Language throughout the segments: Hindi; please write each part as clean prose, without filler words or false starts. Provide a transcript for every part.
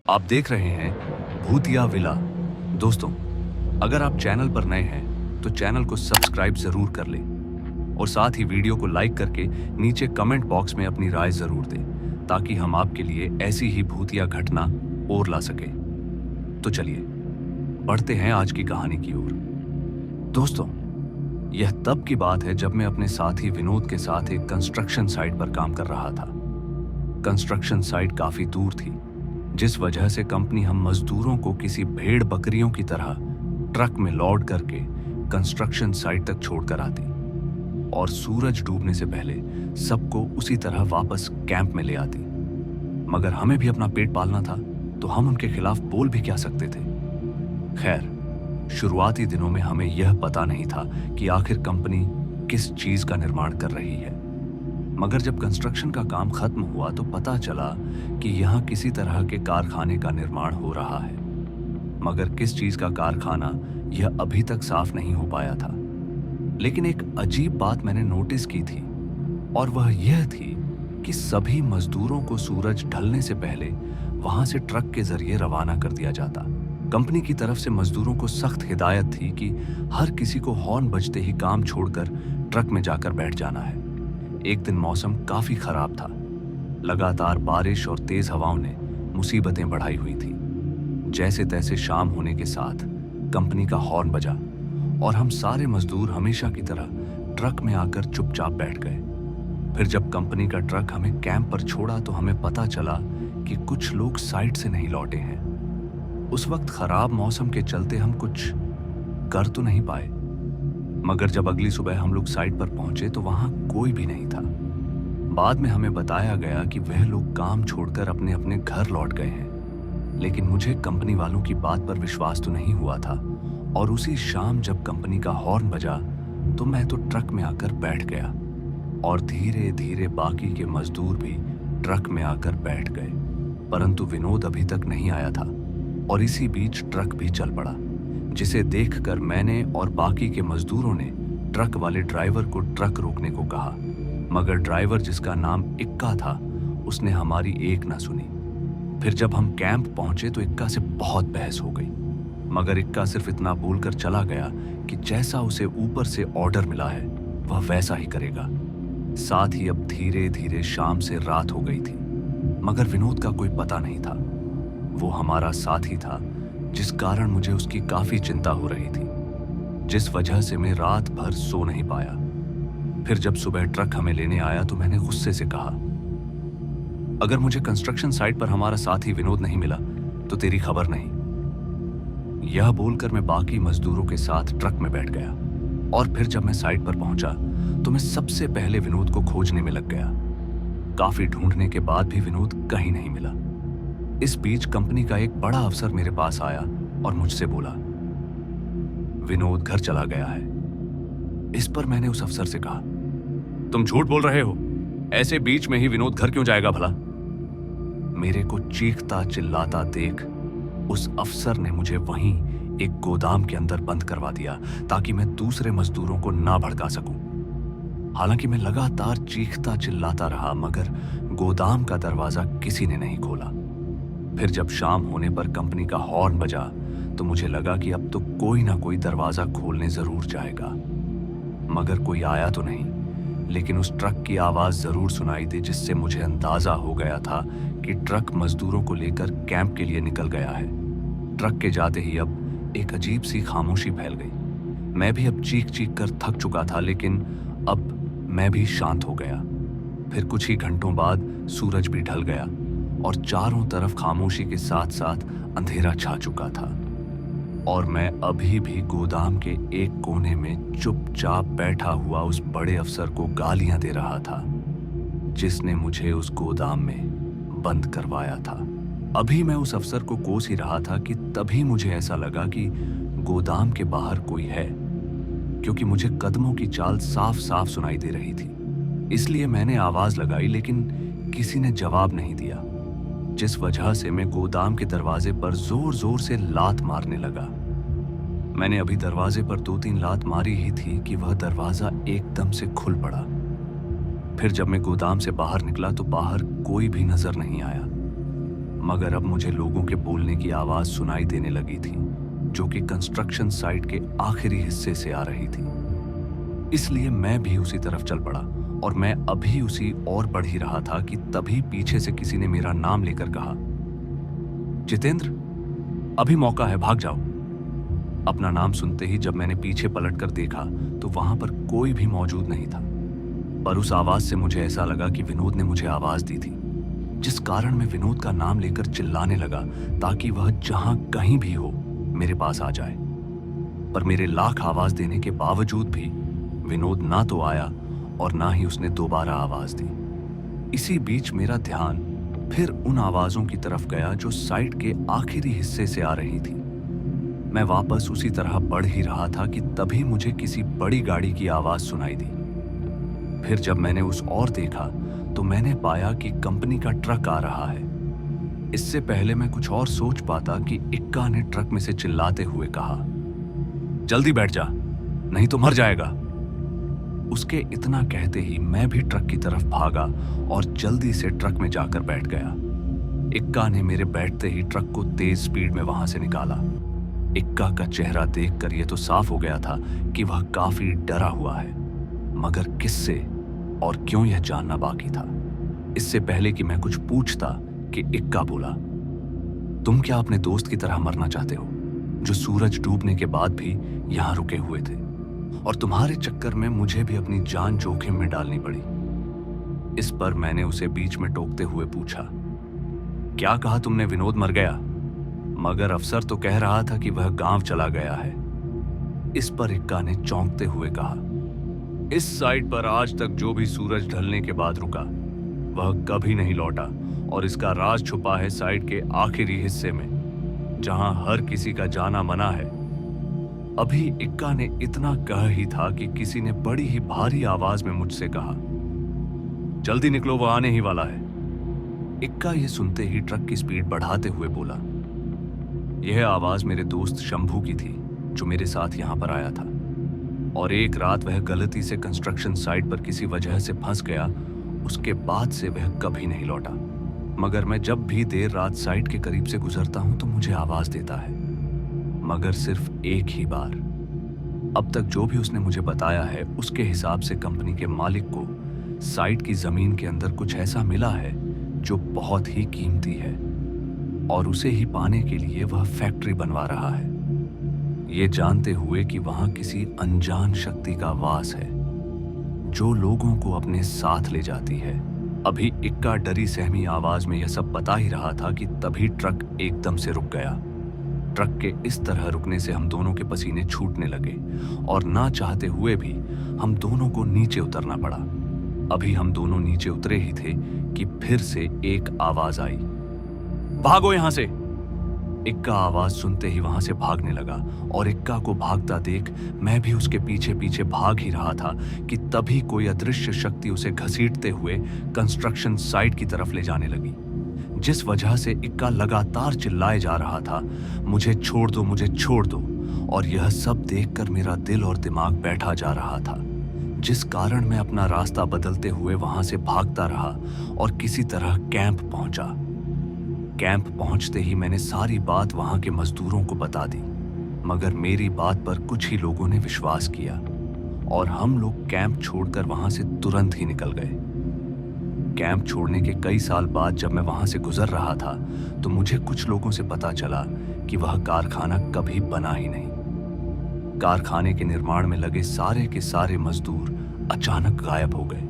आप देख रहे हैं भूतिया विला। दोस्तों, अगर आप चैनल पर नए हैं तो चैनल को सब्सक्राइब जरूर कर लें और साथ ही वीडियो को लाइक करके नीचे कमेंट बॉक्स में अपनी राय जरूर दें ताकि हम आपके लिए ऐसी ही भूतिया घटना और ला सके। तो चलिए बढ़ते हैं आज की कहानी की ओर। दोस्तों, यह तब की बात है जब मैं अपने साथी विनोद के साथ एक कंस्ट्रक्शन साइट पर काम कर रहा था। कंस्ट्रक्शन साइट काफी दूर थी, जिस वजह से कंपनी हम मजदूरों को किसी भेड़ बकरियों की तरह ट्रक में लोड करके कंस्ट्रक्शन साइट तक छोड़कर आती और सूरज डूबने से पहले सबको उसी तरह वापस कैंप में ले आती। मगर हमें भी अपना पेट पालना था, तो हम उनके खिलाफ बोल भी क्या सकते थे। खैर, शुरुआती दिनों में हमें यह पता नहीं था कि आखिर कंपनी किस चीज का निर्माण कर रही है। मगर जब कंस्ट्रक्शन का काम खत्म हुआ तो पता चला कि यहाँ किसी तरह के कारखाने का निर्माण हो रहा है। मगर किस चीज का कारखाना, यह अभी तक साफ नहीं हो पाया था। लेकिन एक अजीब बात मैंने नोटिस की थी, और वह यह थी कि सभी मजदूरों को सूरज ढलने से पहले वहां से ट्रक के जरिए रवाना कर दिया जाता। कंपनी की तरफ से मजदूरों को सख्त हिदायत थी कि हर किसी को हॉर्न बजते ही काम छोड़कर ट्रक में जाकर बैठ जाना है। एक दिन मौसम काफी खराब था। लगातार बारिश और तेज हवाओं ने मुसीबतें बढ़ाई हुई थी। जैसे तैसे शाम होने के साथ कंपनी का हॉर्न बजा और हम सारे मजदूर हमेशा की तरह ट्रक में आकर चुपचाप बैठ गए। फिर जब कंपनी का ट्रक हमें कैंप पर छोड़ा तो हमें पता चला कि कुछ लोग साइट से नहीं लौटे हैं। उस वक्त खराब मौसम के चलते हम कुछ कर तो नहीं पाए, मगर जब अगली सुबह हम लोग साइट पर पहुंचे तो वहां कोई भी नहीं था। बाद में हमें बताया गया कि वह लोग काम छोड़कर अपने अपने घर लौट गए हैं। लेकिन मुझे कंपनी वालों की बात पर विश्वास तो नहीं हुआ था, और उसी शाम जब कंपनी का हॉर्न बजा तो मैं तो ट्रक में आकर बैठ गया, और धीरे धीरे बाकी के मजदूर भी ट्रक में आकर बैठ गए। परंतु विनोद अभी तक नहीं आया था, और इसी बीच ट्रक भी चल पड़ा, जिसे देखकर मैंने और बाकी के मजदूरों ने ट्रक वाले ड्राइवर को ट्रक रोकने को कहा। मगर ड्राइवर, जिसका नाम इक्का था, उसने हमारी एक ना सुनी। फिर जब हम कैंप पहुंचे तो इक्का से बहुत बहस हो गई, मगर इक्का सिर्फ इतना बोलकर चला गया कि जैसा उसे ऊपर से ऑर्डर मिला है वह वैसा ही करेगा। साथ ही अब धीरे धीरे शाम से रात हो गई थी, मगर विनोद का कोई पता नहीं था। वो हमारा साथी था, जिस कारण मुझे उसकी काफी चिंता हो रही थी, जिस वजह से मैं रात भर सो नहीं पाया। फिर जब सुबह ट्रक हमें लेने आया तो मैंने गुस्से से कहा, अगर मुझे कंस्ट्रक्शन साइट पर हमारा साथी विनोद नहीं मिला तो तेरी खबर नहीं। यह बोलकर मैं बाकी मजदूरों के साथ ट्रक में बैठ गया, और फिर जब मैं साइट पर पहुंचा तो मैं सबसे पहले विनोद को खोजने में लग गया। काफी ढूंढने के बाद भी विनोद कहीं नहीं मिला। इस बीच कंपनी का एक बड़ा अफसर मेरे पास आया और मुझसे बोला, विनोद घर चला गया है। इस पर मैंने उस अफसर से कहा, तुम झूठ बोल रहे हो, ऐसे बीच में ही विनोद घर क्यों जाएगा भला? मेरे को चीखता चिल्लाता देख उस अफसर ने मुझे वहीं एक गोदाम के अंदर बंद करवा दिया, ताकि मैं दूसरे मजदूरों को ना भड़का सकूं। हालांकि मैं लगातार चीखता चिल्लाता रहा, मगर गोदाम का दरवाजा किसी ने नहीं खोला। फिर जब शाम होने पर कंपनी का हॉर्न बजा तो मुझे लगा कि अब तो कोई ना कोई दरवाजा खोलने जरूर जाएगा, मगर कोई आया तो नहीं। लेकिन उस ट्रक की आवाज जरूर सुनाई दी, जिससे मुझे अंदाजा हो गया था कि ट्रक मजदूरों को लेकर कैंप के लिए निकल गया है। ट्रक के जाते ही अब एक अजीब सी खामोशी फैल गई। मैं भी अब चीख चीख कर थक चुका था, लेकिन अब मैं भी शांत हो गया। फिर कुछ ही घंटों बाद सूरज भी ढल गया और चारों तरफ खामोशी के साथ साथ अंधेरा छा चुका था, और मैं अभी भी गोदाम के एक कोने में चुपचाप बैठा हुआ उस बड़े अफसर को गालियां दे रहा था, जिसने मुझे उस गोदाम में बंद करवाया था। अभी मैं उस अफसर को कोस ही रहा था कि तभी मुझे ऐसा लगा कि गोदाम के बाहर कोई है, क्योंकि मुझे कदमों की चाल साफ साफ सुनाई दे रही थी। इसलिए मैंने आवाज लगाई, लेकिन किसी ने जवाब नहीं दिया, जिस वजह से मैं गोदाम के दरवाजे पर जोर जोर से लात मारने लगा। मैंने अभी दरवाजे पर 2-3 लात मारी ही थी कि वह दरवाजा एकदम से खुल पड़ा। फिर जब मैं गोदाम से बाहर निकला तो बाहर कोई भी नजर नहीं आया, मगर अब मुझे लोगों के बोलने की आवाज सुनाई देने लगी थी, जो कि कंस्ट्रक्शन साइट के आखिरी हिस्से से आ रही थी। इसलिए मैं भी उसी तरफ चल पड़ा और मैं अभी उसी ओर बढ़ ही रहा था कि तभी पीछे से किसी ने मेरा नाम लेकर कहा, जितेंद्र, अभी मौका है, भाग जाओ। अपना नाम सुनते ही जब मैंने पीछे पलटकर देखा तो वहां पर कोई भी मौजूद नहीं था, पर उस आवाज से मुझे ऐसा लगा कि विनोद ने मुझे आवाज दी थी, जिस कारण मैं विनोद का नाम लेकर चिल्लाने लगा ताकि वह जहां कहीं भी हो मेरे पास आ जाए। पर मेरे लाख आवाज देने के बावजूद भी विनोद ना तो आया और ना ही उसने दोबारा आवाज दी। इसी बीच मेरा ध्यान फिर उन आवाजों की तरफ गया जो साइट के आखिरी हिस्से से आ रही थी। मैं वापस उसी तरह बढ़ ही रहा था कि तभी मुझे किसी बड़ी गाड़ी की आवाज सुनाई दी। फिर जब मैंने उस ओर देखा तो मैंने पाया कि कंपनी का ट्रक आ रहा है। इससे पहले मैं कुछ और सोच पाता कि इक्का ने ट्रक में से चिल्लाते हुए कहा, जल्दी बैठ जा, नहीं तो मर जाएगा। उसके इतना कहते ही मैं भी ट्रक की तरफ भागा और जल्दी से ट्रक में जाकर बैठ गया। इक्का ने मेरे बैठते ही ट्रक को तेज स्पीड में वहां से निकाला। इक्का का चेहरा देखकर यह तो साफ हो गया था कि वह काफी डरा हुआ है, मगर किससे और क्यों यह जानना बाकी था। इससे पहले कि मैं कुछ पूछता कि इक्का बोला, तुम क्या अपने दोस्त की तरह मरना चाहते हो, जो सूरज डूबने के बाद भी यहां रुके हुए थे, और तुम्हारे चक्कर में मुझे भी अपनी जान जोखिम में डालनी पड़ी। इस पर मैंने उसे बीच में टोकते हुए पूछा, क्या कहा तुमने, विनोद मर गया? मगर अफसर तो कह रहा था कि वह गांव चला गया है। इस पर इक्का ने चौंकते हुए कहा, इस साइट पर आज तक जो भी सूरज ढलने के बाद रुका वह कभी नहीं लौटा, और इसका राज छुपा है साइट के आखिरी हिस्से में, जहां हर किसी का जाना मना है। अभी इक्का ने इतना कह ही था कि किसी ने बड़ी ही भारी आवाज में मुझसे कहा, जल्दी निकलो, वो आने ही वाला है। इक्का ये सुनते ही ट्रक की स्पीड बढ़ाते हुए बोला। यह आवाज मेरे दोस्त शंभू की थी, जो मेरे साथ यहां पर आया था, और एक रात वह गलती से कंस्ट्रक्शन साइट पर किसी वजह से फंस गया। उसके बाद से वह कभी नहीं लौटा, मगर मैं जब भी देर रात साइट के करीब से गुजरता हूं तो मुझे आवाज देता है, मगर सिर्फ एक ही बार। अब तक जो भी उसने मुझे बताया है उसके हिसाब से कंपनी के मालिक को साइट की जमीन के अंदर कुछ ऐसा मिला है जो बहुत ही कीमती है, और उसे ही पाने के लिए वह फैक्ट्री बनवा रहा है, ये जानते हुए कि वहां किसी अनजान शक्ति का वास है जो लोगों को अपने साथ ले जाती है। अभी इक्का डरी सहमी आवाज में यह सब बता ही रहा था कि तभी ट्रक एकदम से रुक गया। ट्रक के इस तरह रुकने से हम दोनों के पसीने छूटने लगे, और ना चाहते हुए भी हम दोनों को नीचे उतरना पड़ा। अभी हम दोनों नीचे उतरे ही थे कि फिर से एक आवाज आई, भागो यहां से। इक्का आवाज सुनते ही वहां से भागने लगा, और इक्का को भागता देख मैं भी उसके पीछे पीछे भाग ही रहा था कि तभी कोई अदृश्य शक्ति उसे घसीटते हुए कंस्ट्रक्शन साइट की तरफ ले जाने लगी, जिस वजह से इक्का लगातार चिल्लाए जा रहा था, मुझे छोड़ दो, मुझे छोड़ दो। और यह सब देखकर मेरा दिल और दिमाग बैठा जा रहा था, जिस कारण मैं अपना रास्ता बदलते हुए वहां से भागता रहा और किसी तरह कैंप पहुंचा। कैंप पहुंचते ही मैंने सारी बात वहां के मजदूरों को बता दी, मगर मेरी बात पर कुछ ही लोगों ने विश्वास किया, और हम लोग कैंप छोड़कर वहां से तुरंत ही निकल गए। कैंप छोड़ने के कई साल बाद जब मैं वहां से गुजर रहा था तो मुझे कुछ लोगों से पता चला कि वह कारखाना कभी बना ही नहीं। कारखाने के निर्माण में लगे सारे के सारे मजदूर अचानक गायब हो गए,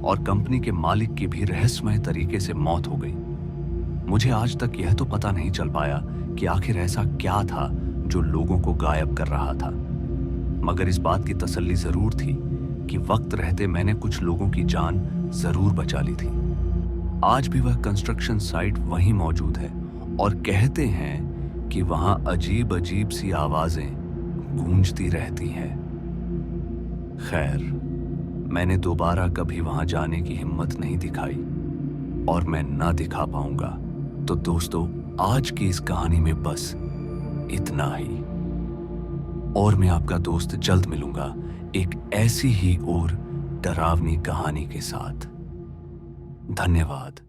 और कंपनी के मालिक की भी रहस्यमय तरीके से मौत हो गई। मुझे आज तक यह तो पता नहीं चल पाया कि आखिर ऐसा क्या था जो लोगों को गायब कर रहा था, मगर इस बात की तसल्ली जरूर थी कि वक्त रहते मैंने कुछ लोगों की जान जरूर बचा ली थी। आज भी वह कंस्ट्रक्शन साइट वहीं मौजूद है, और कहते हैं कि वहां अजीब अजीब सी आवाजें गूंजती रहती हैं। खैर, मैंने दोबारा कभी वहां जाने की हिम्मत नहीं दिखाई, और मैं ना दिखा पाऊंगा। तो दोस्तों, आज की इस कहानी में बस इतना ही, और मैं आपका दोस्त जल्द मिलूंगा एक ऐसी ही और डरावनी कहानी के साथ। धन्यवाद।